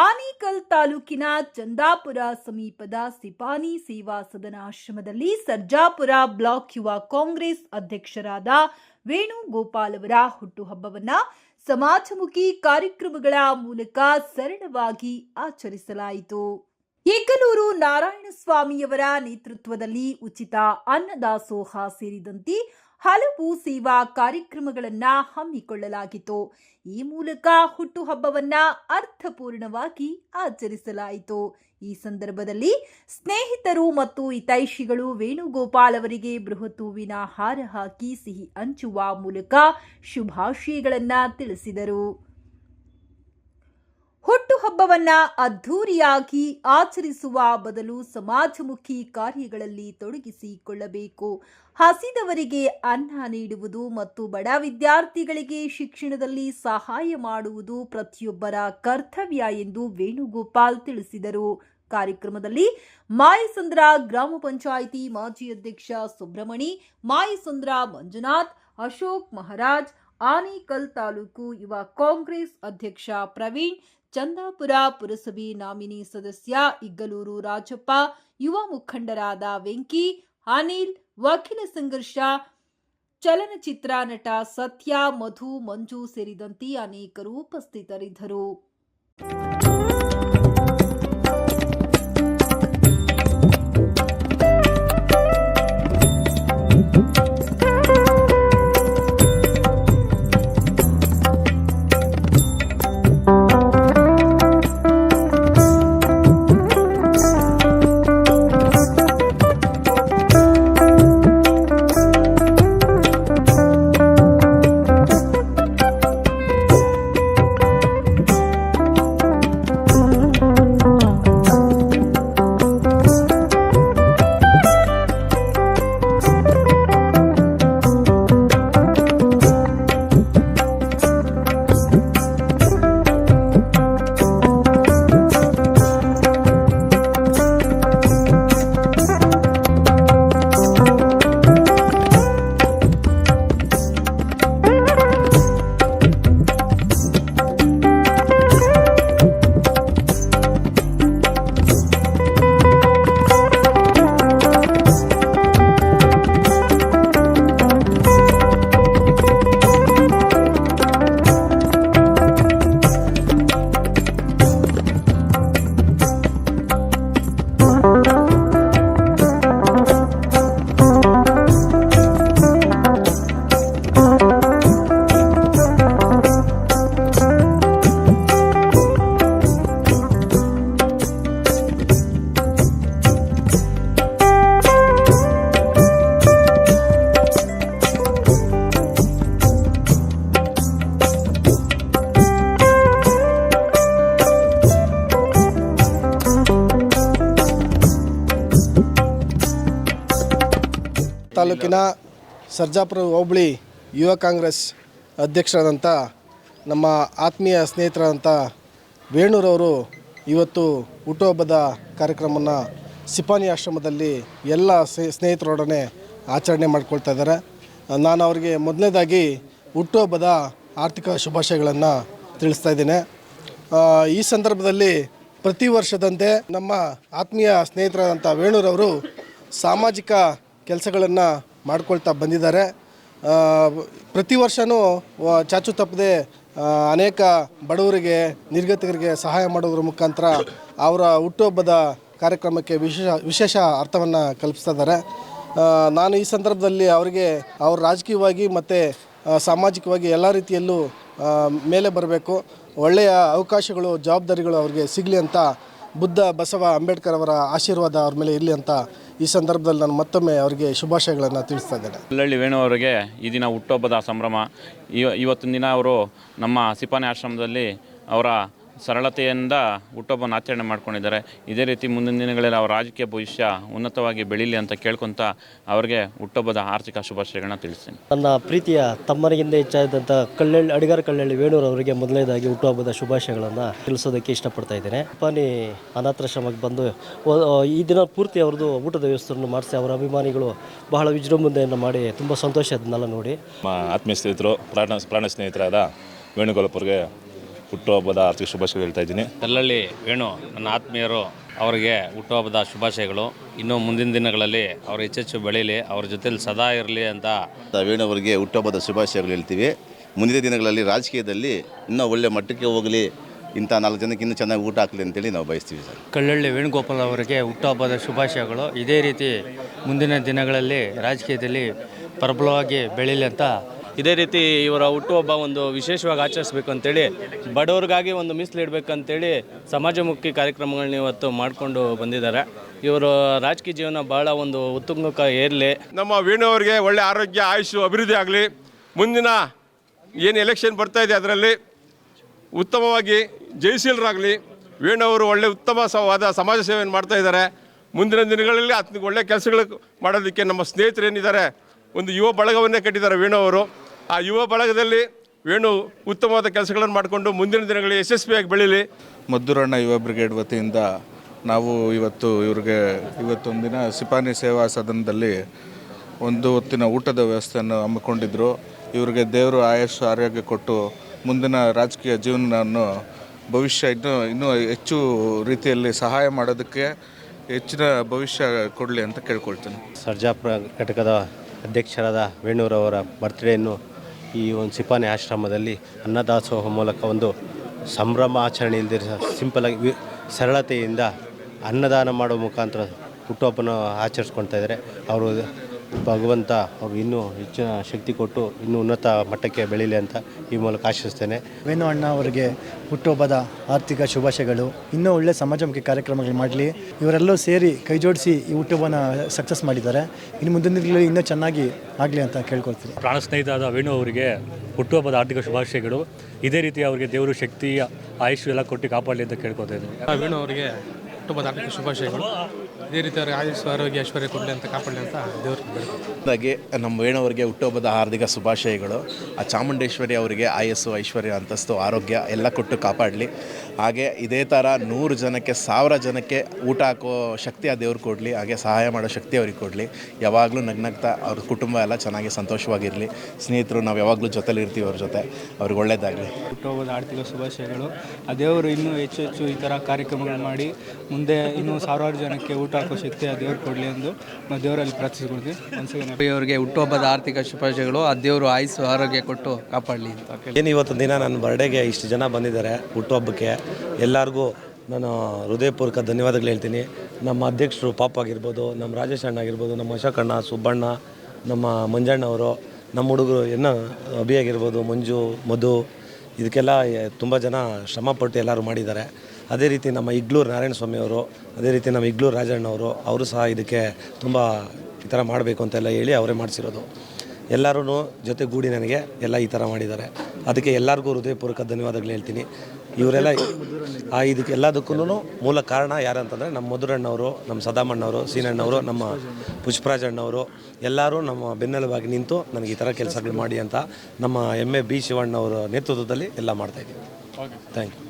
ಆನೇಕಲ್ ತಾಲೂಕಿನ ಚಂದಾಪುರ ಸಮೀಪದ ಸಿಪಾನಿ ಸೇವಾ ಸದನ ಆಶ್ರಮದಲ್ಲಿ ಸರ್ಜಾಪುರ ಬ್ಲಾಕ್ ಯುವ ಕಾಂಗ್ರೆಸ್ ಅಧ್ಯಕ್ಷರಾದ ವೇಣುಗೋಪಾಲ್ ಅವರ ಹುಟ್ಟುಹಬ್ಬವನ್ನ ಸಮಾಜಮುಖಿ ಕಾರ್ಯಕ್ರಮಗಳ ಮೂಲಕ ಸರಳವಾಗಿ ಆಚರಿಸಲಾಯಿತು. ಏಕಲೂರು ನಾರಾಯಣಸ್ವಾಮಿಯವರ ನೇತೃತ್ವದಲ್ಲಿ ಉಚಿತ ಅನ್ನದಾಸೋಹ ಸೇರಿದಂತೆ ಹಲವು ಸೇವಾ ಕಾರ್ಯಕ್ರಮಗಳನ್ನು ಹಮ್ಮಿಕೊಳ್ಳಲಾಗಿತ್ತು. ಈ ಮೂಲಕ ಹುಟ್ಟುಹಬ್ಬವನ್ನ ಅರ್ಥಪೂರ್ಣವಾಗಿ ಆಚರಿಸಲಾಯಿತು. ಈ ಸಂದರ್ಭದಲ್ಲಿ ಸ್ನೇಹಿತರು ಮತ್ತು ಹಿತೈಷಿಗಳು ವೇಣುಗೋಪಾಲ್ ಅವರಿಗೆ ಬೃಹತ್ ಹೂವಿನ ಹಾರ ಹಾಕಿ ಸಿಹಿ ಹಂಚುವ ಮೂಲಕ ಶುಭಾಶಯಗಳನ್ನು ತಿಳಿಸಿದರು. ಹುಟ್ಟುಹಬ್ಬವನ್ನ ಅದ್ಧೂರಿಯಾಗಿ ಆಚರಿಸುವ ಬದಲು ಸಮಾಜಮುಖಿ ಕಾರ್ಯಗಳಲ್ಲಿ ತೊಡಗಿಸಿಕೊಳ್ಳಬೇಕು. ಹಸಿದವರಿಗೆ ಅನ್ನ ನೀಡುವುದು ಮತ್ತು ಬಡ ವಿದ್ಯಾರ್ಥಿಗಳಿಗೆ ಶಿಕ್ಷಣದಲ್ಲಿ ಸಹಾಯ ಮಾಡುವುದು ಪ್ರತಿಯೊಬ್ಬರ ಕರ್ತವ್ಯ ಎಂದು ವೇಣುಗೋಪಾಲ್ ತಿಳಿಸಿದರು. ಕಾರ್ಯಕ್ರಮದಲ್ಲಿ ಮಾಯಸಂದ್ರ ಗ್ರಾಮ ಪಂಚಾಯಿತಿ ಮಾಜಿ ಅಧ್ಯಕ್ಷ ಸುಬ್ರಹ್ಮಣಿ, ಮಾಯಸಂದ್ರ ಮಂಜುನಾಥ್, ಅಶೋಕ್ ಮಹಾರಾಜ್, ಆನೇಕಲ್ ತಾಲೂಕು ಯುವ ಕಾಂಗ್ರೆಸ್ ಅಧ್ಯಕ್ಷ ಪ್ರವೀಣ್, ಚಂದಾಪುರ ಪುರಸಭೆ ನಾಮಿನಿ ಸದಸ್ಯ ಇಗ್ಗಲೂರು ರಾಜಪ್ಪ, ಯುವ ಮುಖಂಡರಾದ ವೆಂಕಿ, ಅನಿಲ್, ವಕೀಲ ಸಂಘರ್ಷ, ಚಲನಚಿತ್ರ ನಟ ಸತ್ಯ, ಮಧು, ಮಂಜು ಸೇರಿದಂತೆ ಅನೇಕರು ಉಪಸ್ಥಿತರಿದ್ದರು. ತಾಲೂಕಿನ ಸರ್ಜಾಪುರ ಹೋಬಳಿ ಯುವ ಕಾಂಗ್ರೆಸ್ ಅಧ್ಯಕ್ಷರಾದಂಥ ನಮ್ಮ ಆತ್ಮೀಯ ಸ್ನೇಹಿತರಾದಂಥ ವೇಣುರವರು ಇವತ್ತು ಹುಟ್ಟುಹಬ್ಬದ ಕಾರ್ಯಕ್ರಮವನ್ನು ಸಿಪಾನಿ ಆಶ್ರಮದಲ್ಲಿ ಎಲ್ಲ ಸ್ನೇಹಿತರೊಡನೆ ಆಚರಣೆ ಮಾಡ್ಕೊಳ್ತಾ ಇದ್ದಾರೆ. ನಾನು ಅವರಿಗೆ ಮೊದಲನೇದಾಗಿ ಹುಟ್ಟುಹಬ್ಬದ ಆರ್ಥಿಕ ಶುಭಾಶಯಗಳನ್ನು ತಿಳಿಸ್ತಾ ಇದ್ದೇನೆ. ಈ ಸಂದರ್ಭದಲ್ಲಿ ಪ್ರತಿ ವರ್ಷದಂತೆ ನಮ್ಮ ಆತ್ಮೀಯ ಸ್ನೇಹಿತರಾದಂಥ ವೇಣುರವರು ಸಾಮಾಜಿಕ ಕೆಲಸಗಳನ್ನು ಮಾಡ್ಕೊಳ್ತಾ ಬಂದಿದ್ದಾರೆ. ಪ್ರತಿ ವರ್ಷವೂ ಚಾಚು ತಪ್ಪದೆ ಅನೇಕ ಬಡವರಿಗೆ, ನಿರ್ಗತಿಕರಿಗೆ ಸಹಾಯ ಮಾಡೋದ್ರ ಮುಖಾಂತರ ಅವರ ಹುಟ್ಟುಹಬ್ಬದ ಕಾರ್ಯಕ್ರಮಕ್ಕೆ ವಿಶೇಷ ಅರ್ಥವನ್ನು ಕಲ್ಪಿಸ್ತಾ ಇದ್ದಾರೆ. ನಾನು ಈ ಸಂದರ್ಭದಲ್ಲಿ ಅವರಿಗೆ ಅವರು ರಾಜಕೀಯವಾಗಿ ಮತ್ತು ಸಾಮಾಜಿಕವಾಗಿ ಎಲ್ಲ ರೀತಿಯಲ್ಲೂ ಮೇಲೆ ಬರಬೇಕು, ಒಳ್ಳೆಯ ಅವಕಾಶಗಳು, ಜವಾಬ್ದಾರಿಗಳು ಅವರಿಗೆ ಸಿಗಲಿ ಅಂತ ಬುದ್ಧ ಬಸವ ಅಂಬೇಡ್ಕರ್ ಅವರ ಆಶೀರ್ವಾದ ಅವ್ರ ಮೇಲೆ ಇರಲಿ ಅಂತ ಈ ಸಂದರ್ಭದಲ್ಲಿ ನಾನು ಮತ್ತೊಮ್ಮೆ ಅವರಿಗೆ ಶುಭಾಶಯಗಳನ್ನು ತಿಳಿಸ್ತಾ ಇದ್ದೇನೆ. ಕಲ್ಲಳ್ಳಿ ವೇಣು ಅವರಿಗೆ ಈ ದಿನ ಹುಟ್ಟುಹಬ್ಬದ ಸಂಭ್ರಮ. ಇವತ್ತಿನ ದಿನ ಅವರು ನಮ್ಮ ಸಿಪಾನಿ ಆಶ್ರಮದಲ್ಲಿ ಅವರ ಸರಳತೆಯಿಂದ ಹುಟ್ಟುಹಬ್ಬವನ್ನು ಆಚರಣೆ ಮಾಡ್ಕೊಂಡಿದ್ದಾರೆ. ಇದೇ ರೀತಿ ಮುಂದಿನ ದಿನಗಳಲ್ಲಿ ಅವರ ರಾಜಕೀಯ ಭವಿಷ್ಯ ಉನ್ನತವಾಗಿ ಬೆಳೀಲಿ ಅಂತ ಕೇಳ್ಕೊತ ಅವರಿಗೆ ಹುಟ್ಟುಹಬ್ಬದ ಆರ್ಥಿಕ ಶುಭಾಶಯಗಳನ್ನ ತಿಳಿಸ್ತೀನಿ. ನನ್ನ ಪ್ರೀತಿಯ ತಮ್ಮನಿಗಿಂತ ಹೆಚ್ಚಾದಂಥ ಅಡಿಗಾರ ಕಲ್ಲಳ್ಳಿ ವೇಣೂರವರಿಗೆ ಮೊದಲನೇದಾಗಿ ಹುಟ್ಟುಹಬ್ಬದ ಶುಭಾಶಯಗಳನ್ನು ತಿಳಿಸೋದಕ್ಕೆ ಇಷ್ಟಪಡ್ತಾ ಇದ್ದೇನೆ. ಸಿಪಾನಿ ಅನಾಥಾಶ್ರಮಕ್ಕೆ ಬಂದು ಈ ದಿನ ಪೂರ್ತಿ ಅವ್ರದ್ದು ಊಟದ ವ್ಯವಸ್ಥೆಯನ್ನು ಮಾಡಿಸಿ ಅವರ ಅಭಿಮಾನಿಗಳು ಬಹಳ ವಿಜೃಂಭಣೆಯನ್ನು ಮಾಡಿ ತುಂಬ ಸಂತೋಷ ಅದನ್ನೆಲ್ಲ ನೋಡಿ. ಆತ್ಮೀಯ ಸ್ನೇಹಿತರು, ಪ್ರಾಣ ಸ್ನೇಹಿತರಾದ ವೇಣುಗೋಪಾಲ್ಗೆ ಹುಟ್ಟುಹಬ್ಬದ ಆರ್ಥಿಕ ಶುಭಾಶಯ ಹೇಳ್ತಾ ಇದ್ದೀನಿ. ಕಲ್ಲಳ್ಳಿ ವೇಣು ನನ್ನ ಆತ್ಮೀಯರು, ಅವರಿಗೆ ಹುಟ್ಟುಹಬ್ಬದ ಶುಭಾಶಯಗಳು. ಇನ್ನು ಮುಂದಿನ ದಿನಗಳಲ್ಲಿ ಅವರು ಹೆಚ್ಚೆಚ್ಚು ಬೆಳೀಲಿ, ಅವ್ರ ಜೊತೆಲಿ ಸದಾ ಇರಲಿ ಅಂತ ವೇಣು ಅವರಿಗೆ ಹುಟ್ಟುಹಬ್ಬದ ಶುಭಾಶಯಗಳು ಹೇಳ್ತೀವಿ. ಮುಂದಿನ ದಿನಗಳಲ್ಲಿ ರಾಜಕೀಯದಲ್ಲಿ ಇನ್ನೂ ಒಳ್ಳೆ ಮಟ್ಟಕ್ಕೆ ಹೋಗಲಿ, ಇಂಥ 4 ಜನಕ್ಕೆ ಇನ್ನೂ ಚೆನ್ನಾಗಿ ಊಟ ಹಾಕಲಿ ಅಂತೇಳಿ ನಾವು ಬಯಸ್ತೀವಿ ಸರ್. ಕಲ್ಲಳ್ಳಿ ವೇಣುಗೋಪಾಲ್ ಅವರಿಗೆ ಹುಟ್ಟುಹಬ್ಬದ ಶುಭಾಶಯಗಳು. ಇದೇ ರೀತಿ ಮುಂದಿನ ದಿನಗಳಲ್ಲಿ ರಾಜಕೀಯದಲ್ಲಿ ಪ್ರಬಲವಾಗಿ ಬೆಳೀಲಿ ಅಂತ. ಇದೇ ರೀತಿ ಇವರ ಹುಟ್ಟುಹಬ್ಬ ಒಂದು ವಿಶೇಷವಾಗಿ ಆಚರಿಸಬೇಕು ಅಂತೇಳಿ, ಬಡವ್ರಿಗಾಗಿ ಒಂದು ಮೀಸಲಿಡಬೇಕಂತೇಳಿ ಸಮಾಜಮುಖಿ ಕಾರ್ಯಕ್ರಮಗಳನ್ನ ಇವತ್ತು ಮಾಡಿಕೊಂಡು ಬಂದಿದ್ದಾರೆ. ಇವರು ರಾಜಕೀಯ ಜೀವನ ಭಾಳ ಒಂದು ಉತ್ತುಂಗಕ್ಕೆ ಏರಲಿ. ನಮ್ಮ ವೇಣು ಅವರಿಗೆ ಒಳ್ಳೆ ಆರೋಗ್ಯ, ಆಯುಷು, ಅಭಿವೃದ್ಧಿ ಆಗಲಿ. ಮುಂದಿನ ಏನು ಎಲೆಕ್ಷನ್ ಬರ್ತಾ ಇದೆ ಅದರಲ್ಲಿ ಉತ್ತಮವಾಗಿ ಜಯಶೀಲರಾಗಲಿ. ವೇಣು ಅವರು ಒಳ್ಳೆ ಉತ್ತಮವಾದ ಸಮಾಜ ಸೇವೆಯನ್ನು ಮಾಡ್ತಾ ಇದ್ದಾರೆ. ಮುಂದಿನ ದಿನಗಳಲ್ಲಿ ಆತನಿಗೆ ಒಳ್ಳೆ ಕೆಲಸಗಳು ಮಾಡೋದಕ್ಕೆ ನಮ್ಮ ಸ್ನೇಹಿತರು ಏನಿದ್ದಾರೆ, ಒಂದು ಯುವ ಬಳಗವನ್ನೇ ಕಟ್ಟಿದ್ದಾರೆ ವೇಣು ಅವರು. ಆ ಯುವ ಬಳಗದಲ್ಲಿ ವೇಣು ಉತ್ತಮವಾದ ಕೆಲಸಗಳನ್ನು ಮಾಡಿಕೊಂಡು ಮುಂದಿನ ದಿನಗಳಲ್ಲಿ ಯಶಸ್ವಿಯಾಗಿ ಬೆಳೀಲಿ. ಮದ್ದೂರಣ್ಣ ಯುವ ಬ್ರಿಗೇಡ್ ವತಿಯಿಂದ ನಾವು ಇವತ್ತೊಂದಿನ ಸಿಪಾನಿ ಸೇವಾ ಸದನದಲ್ಲಿ ಒಂದು ಹೊತ್ತಿನ ಊಟದ ವ್ಯವಸ್ಥೆಯನ್ನು ಹಮ್ಮಿಕೊಂಡಿದ್ದರು. ಇವರಿಗೆ ದೇವರು ಆಯುಷ್ ಆರೋಗ್ಯ ಕೊಟ್ಟು ಮುಂದಿನ ರಾಜಕೀಯ ಜೀವನವನ್ನು ಭವಿಷ್ಯ ಇನ್ನೂ ಹೆಚ್ಚು ರೀತಿಯಲ್ಲಿ ಸಹಾಯ ಮಾಡೋದಕ್ಕೆ ಹೆಚ್ಚಿನ ಭವಿಷ್ಯ ಕೊಡಲಿ ಅಂತ ಕೇಳ್ಕೊಳ್ತೇನೆ. ಸರ್ಜಾಪುರ ಘಟಕದ ಅಧ್ಯಕ್ಷರಾದ ವೇಣೂರವರ ಬರ್ತ್ಡೇಯನ್ನು ಈ ಒಂದು ಸಿಪಾನಿ ಆಶ್ರಮದಲ್ಲಿ ಅನ್ನದಾಸೋಹ ಮೂಲಕ ಒಂದು ಸಂಭ್ರಮ ಆಚರಣೆ ಇಲ್ಲದೆ ಸಿಂಪಲಾಗಿ ಸರಳತೆಯಿಂದ ಅನ್ನದಾನ ಮಾಡೋ ಮುಖಾಂತರ ಹುಟ್ಟುಹಬ್ಬನ ಆಚರಿಸ್ಕೊಳ್ತಾ ಇದ್ದಾರೆ. ಅವರು ಭಗವಂತ ಅವರು ಇನ್ನೂ ಹೆಚ್ಚಿನ ಶಕ್ತಿ ಕೊಟ್ಟು ಇನ್ನೂ ಉನ್ನತ ಮಟ್ಟಕ್ಕೆ ಬೆಳೀಲಿ ಅಂತ ಈ ಮೂಲಕ ಆಶಿಸ್ತೇನೆ. ವೇಣು ಅಣ್ಣ ಅವರಿಗೆ ಹುಟ್ಟುಹಬ್ಬದ ಆರ್ಥಿಕ ಶುಭಾಶಯಗಳು. ಇನ್ನೂ ಒಳ್ಳೆ ಸಮಾಜಮುಖಿ ಕಾರ್ಯಕ್ರಮಗಳು ಮಾಡಲಿ. ಇವರೆಲ್ಲರೂ ಸೇರಿ ಕೈ ಜೋಡಿಸಿ ಈ ಹುಟ್ಟುಹಬ್ಬನ ಸಕ್ಸಸ್ ಮಾಡಿದ್ದಾರೆ. ಇನ್ನು ಮುಂದಿನ ದಿನಗಳಲ್ಲಿ ಇನ್ನೂ ಚೆನ್ನಾಗಿ ಆಗಲಿ ಅಂತ ಕೇಳ್ಕೊಳ್ತೀನಿ. ಪ್ರಾಣ ಸ್ನೇಹಿತರಾದ ವೇಣು ಅವರಿಗೆ ಹುಟ್ಟುಹಬ್ಬದ ಆರ್ಥಿಕ ಶುಭಾಶಯಗಳು. ಇದೇ ರೀತಿ ಅವರಿಗೆ ದೇವರು ಶಕ್ತಿ, ಆಯುಷ್ ಎಲ್ಲ ಕೊಟ್ಟು ಕಾಪಾಡಲಿ ಅಂತ ಕೇಳ್ಕೊತಾ ಇದ್ದೀನಿ. ವೇಣು ಅವರಿಗೆ ಹುಟ್ಟುಹಬ್ಬದ ಆರ್ಥಿಕ ಶುಭಾಶಯಗಳು. ಇದೇ ರೀತಿ ಅವರಿಗೆ ಆಯುಷ್, ಆರೋಗ್ಯ, ಐಶ್ವರ್ಯ ಕೊಡಲಿ ಅಂತ ಕಾಪಾಡಲಿ ಅಂತ ದೇವ್ರಿಗೆ ಹಾಗೆ ನಮ್ಮ ವೇಣುವರಿಗೆ ಹುಟ್ಟುಹಬ್ಬದ ಹಾರ್ದಿಕ ಶುಭಾಶಯಗಳು. ಆ ಚಾಮುಂಡೇಶ್ವರಿ ಅವರಿಗೆ ಆಯಸ್ಸು, ಐಶ್ವರ್ಯ, ಅಂತಸ್ತು, ಆರೋಗ್ಯ ಎಲ್ಲ ಕೊಟ್ಟು ಕಾಪಾಡಲಿ. ಹಾಗೆ ಇದೇ ಥರ 100 ಜನಕ್ಕೆ 1000 ಜನಕ್ಕೆ ಊಟ ಹಾಕೋ ಶಕ್ತಿ ಆ ದೇವ್ರು ಕೊಡಲಿ. ಹಾಗೆ ಸಹಾಯ ಮಾಡೋ ಶಕ್ತಿ ಅವ್ರಿಗೆ ಕೊಡಲಿ. ಯಾವಾಗಲೂ ನಗ್ನಗ್ತಾ ಅವ್ರ ಕುಟುಂಬ ಎಲ್ಲ ಚೆನ್ನಾಗಿ ಸಂತೋಷವಾಗಿರಲಿ. ಸ್ನೇಹಿತರು ನಾವು ಯಾವಾಗಲೂ ಜೊತೆಲಿ ಇರ್ತೀವಿ, ಅವ್ರ ಜೊತೆ. ಅವ್ರಿಗೆ ಒಳ್ಳೇದಾಗಲಿ. ಹುಟ್ಟುಹಬ್ಬದ ಆರ್ಥಿಕ ಶುಭಾಶಯಗಳು. ಆ ದೇವರು ಇನ್ನೂ ಹೆಚ್ಚು ಈ ಥರ ಕಾರ್ಯಕ್ರಮಗಳು ಮಾಡಿ ಮುಂದೆ ಇನ್ನೂ 1000 ಜನಕ್ಕೆ ಊಟ ಹಾಕೋ ಶಕ್ತಿ ಆ ದೇವ್ರು ಕೊಡಲಿ ಎಂದು ನಾವು ದೇವರಲ್ಲಿ ಪ್ರಾರ್ಥಿಸ್ಕೊಳ್ತೀವಿ. ಅವರಿಗೆ ಹುಟ್ಟುಹಬ್ಬದ ಆರ್ಥಿಕ ಶುಭಾಶಯಗಳು. ಆ ದೇವರು ಆಯುಸ್ಸು, ಆರೋಗ್ಯ ಕೊಟ್ಟು ಕಾಪಾಡಲಿ ಅಂತ. ಏನು ಇವತ್ತು ದಿನ ನನ್ನ ಬರ್ಡೇಗೆ ಇಷ್ಟು ಜನ ಬಂದಿದ್ದಾರೆ ಹುಟ್ಟುಹಬ್ಬಕ್ಕೆ. ಎಲ್ಲರಿಗೂ ನಾನು ಹೃದಯಪೂರ್ವಕ ಧನ್ಯವಾದಗಳು ಹೇಳ್ತೀನಿ. ನಮ್ಮ ಅಧ್ಯಕ್ಷರು ಪಾಪ ಆಗಿರ್ಬೋದು, ನಮ್ಮ ರಾಜೇಶ್ ಅಣ್ಣ ಆಗಿರ್ಬೋದು, ನಮ್ಮ ಅಶೋಕಣ್ಣ, ಸುಬ್ಬಣ್ಣ, ನಮ್ಮ ಮಂಜಣ್ಣವರು, ನಮ್ಮ ಹುಡುಗರು ಅಭಿ ಆಗಿರ್ಬೋದು, ಮಂಜು, ಮಧು, ಇದಕ್ಕೆಲ್ಲ ತುಂಬ ಜನ ಶ್ರಮಪಟ್ಟು ಎಲ್ಲರೂ ಮಾಡಿದ್ದಾರೆ. ಅದೇ ರೀತಿ ನಮ್ಮ ಇಗ್ಲೂರು ನಾರಾಯಣಸ್ವಾಮಿ ಅವರು, ಅದೇ ರೀತಿ ನಮ್ಮ ಇಗ್ಲೂರು ರಾಜಣ್ಣವರು, ಅವರು ಸಹ ಇದಕ್ಕೆ ತುಂಬ ಈ ಥರ ಮಾಡಬೇಕು ಅಂತೆಲ್ಲ ಹೇಳಿ ಅವರೇ ಮಾಡಿಸಿರೋದು. ಎಲ್ಲರೂ ಜೊತೆಗೂಡಿ ನನಗೆ ಎಲ್ಲ ಈ ಥರ ಮಾಡಿದ್ದಾರೆ. ಅದಕ್ಕೆ ಎಲ್ಲರಿಗೂ ಹೃದಯಪೂರ್ವಕ ಧನ್ಯವಾದಗಳು ಹೇಳ್ತೀನಿ. ಇವರೆಲ್ಲ ಇದಕ್ಕೆ ಎಲ್ಲದಕ್ಕೂ ಮೂಲ ಕಾರಣ ಯಾರಂತಂದರೆ ನಮ್ಮ ಮಧುರಣ್ಣವರು, ನಮ್ಮ ಸದಾಮಣ್ಣವರು, ಸೀನಣ್ಣವರು, ನಮ್ಮ ಪುಷ್ಪರಾಜಣ್ಣವರು ಎಲ್ಲರೂ ನಮ್ಮ ಬೆನ್ನೆಲುಬಾಗಿ ನಿಂತು ನನಗೆ ಈ ಥರ ಕೆಲಸಗಳು ಮಾಡಿ ಅಂತ ನಮ್ಮ MA B ಶಿವಣ್ಣವರ ನೇತೃತ್ವದಲ್ಲಿ ಎಲ್ಲ ಮಾಡ್ತಾಯಿದ್ದೀವಿ. Thank you.